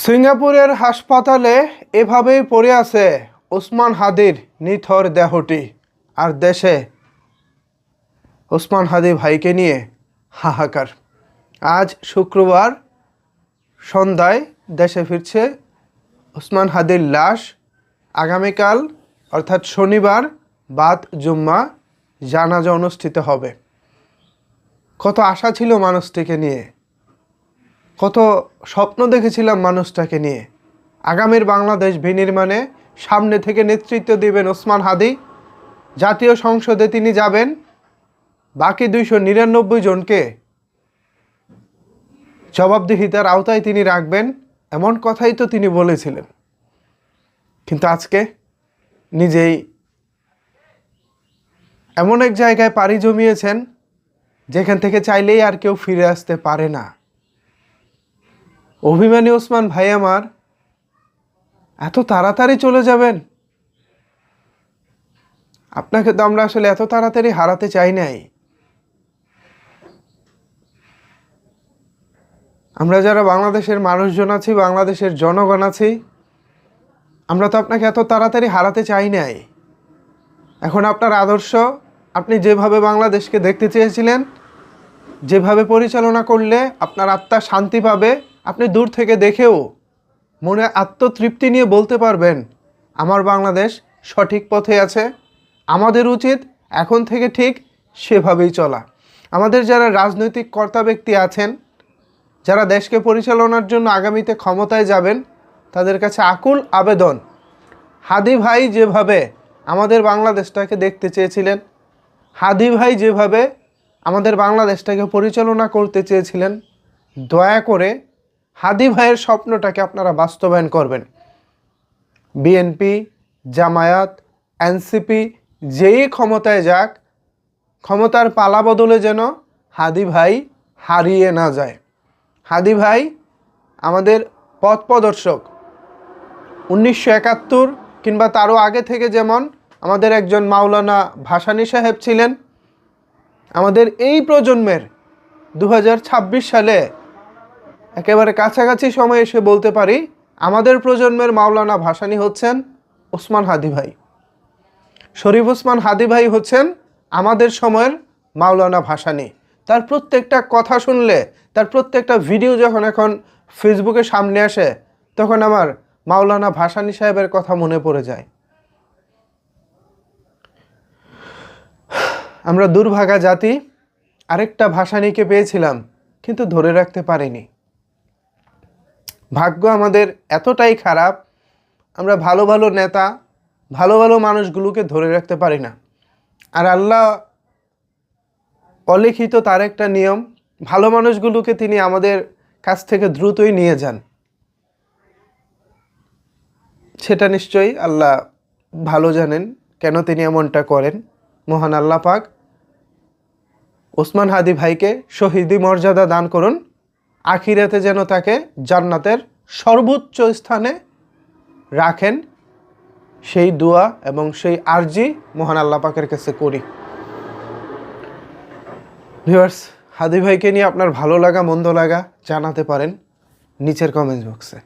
সিঙ্গাপুরের হাসপাতালে এভাবেই পড়ে আছে ওসমান হাদির নিথর দেহটি। আর দেশে ওসমান হাদি ভাইকে নিয়ে হাহাকার। আজ শুক্রবার সন্ধ্যায় দেশে ফিরছে ওসমান হাদির লাশ। আগামীকাল অর্থাৎ শনিবার বাদ জুম্মা জানাজা অনুষ্ঠিত হবে। কত আশা ছিল মানুষটিকে নিয়ে, কত স্বপ্ন দেখেছিলাম মানুষটাকে নিয়ে। আগামীর বাংলাদেশ বিনির্মাণে সামনে থেকে নেতৃত্ব দিবেন ওসমান হাদি। জাতীয় সংসদে তিনি যাবেন, বাকি 299 জনকে জবাবদিহিতার আওতায় তিনি রাখবেন, এমন কথাই তো তিনি বলেছিলেন। কিন্তু আজকে নিজেই এমন এক জায়গায় পাড়ি জমিয়েছেন যেখান থেকে চাইলেই আর কেউ ফিরে আসতে পারে না। অভিমানী ওসমান ভাই আমার, এত তাড়াতাড়ি চলে যাবেন? আপনাকে তো আমরা আসলে এত তাড়াতাড়ি হারাতে চাই নাই। আমরা যারা বাংলাদেশের মানুষজন আছি, বাংলাদেশের জনগণ আছি, আমরা তো আপনাকে এত তাড়াতাড়ি হারাতে চাই নাই। এখন আপনার আদর্শ, আপনি যেভাবে বাংলাদেশকে দেখতে চেয়েছিলেন, যেভাবে পরিচালনা করলে আপনার আত্মা শান্তি পাবে, আপনি দূর থেকে দেখেও মনে আত্মতৃপ্তি নিয়ে বলতে পারবেন আমার বাংলাদেশ সঠিক পথে আছে। আমাদের উচিত এখন থেকে ঠিক সেভাবেই চলা। আমাদের যারা রাজনৈতিক কর্তা ব্যক্তি আছেন, যারা দেশকে পরিচালনার জন্য আগামীতে ক্ষমতায় যাবেন, তাদের কাছে আকুল আবেদন, হাদি ভাই যেভাবে আমাদের বাংলাদেশটাকে দেখতে চেয়েছিলেন, হাদি ভাই যেভাবে আমাদের বাংলাদেশটাকে পরিচালনা করতে চেয়েছিলেন, দয়া করে হাদি ভাইয়ের স্বপ্নটাকে আপনারা বাস্তবায়ন করবেন। বিএনপি, জামায়াত, এনসিপি যেই ক্ষমতায় যাক, ক্ষমতার পালা বদলে যেন হাদি ভাই হারিয়ে না যায়। হাদি ভাই আমাদের পথ প্রদর্শক। 1971 কিংবা তারও আগে থেকে যেমন আমাদের একজন মাওলানা ভাসানী সাহেব ছিলেন, আমাদের এই প্রজন্মের 2026 সালে একেবারে কাছাকাছি সময় এসে বলতে পারি আমাদের প্রজন্মের মাওলানা ভাসানী হচ্ছেন ওসমান হাদি ভাই। শরীফ ওসমান হাদি ভাই হচ্ছেন আমাদের সময়ের মাওলানা ভাসানী। তার প্রত্যেকটা কথা শুনলে, তার প্রত্যেকটা ভিডিও যখন এখন ফেসবুকে সামনে আসে, তখন আমার মাওলানা ভাসানী সাহেবের কথা মনে পড়ে যায়। আমরা দুর্ভাগা জাতি, আরেকটা ভাসানীকে পেয়েছিলাম কিন্তু ধরে রাখতে পারিনি। ভাগ্য আমাদের এতটাই খারাপ, আমরা ভালো ভালো নেতা, ভালো ভালো মানুষগুলোকে ধরে রাখতে পারি না। আর আল্লাহ অলিখিত তার একটা নিয়ম, ভালো মানুষগুলোকে তিনি আমাদের কাছ থেকে দ্রুতই নিয়ে যান। সেটা নিশ্চয়ই আল্লাহ ভালো জানেন কেন তিনি এমনটা করেন। মহান আল্লাহ পাক ওসমান হাদি ভাইকে শহীদি মর্যাদা দান করুন, আখিরাতে যেন তাকে জান্নাতের সর্বোচ্চ স্থানে রাখেন, সেই দোয়া এবং সেই আরজি মহান আল্লাহ পাকের কাছে করি। ভিউয়ার্স, হাদি ভাইকে নিয়ে আপনার ভালো লাগা মন্দ লাগা জানাতে পারেন নিচের কমেন্ট বক্সে।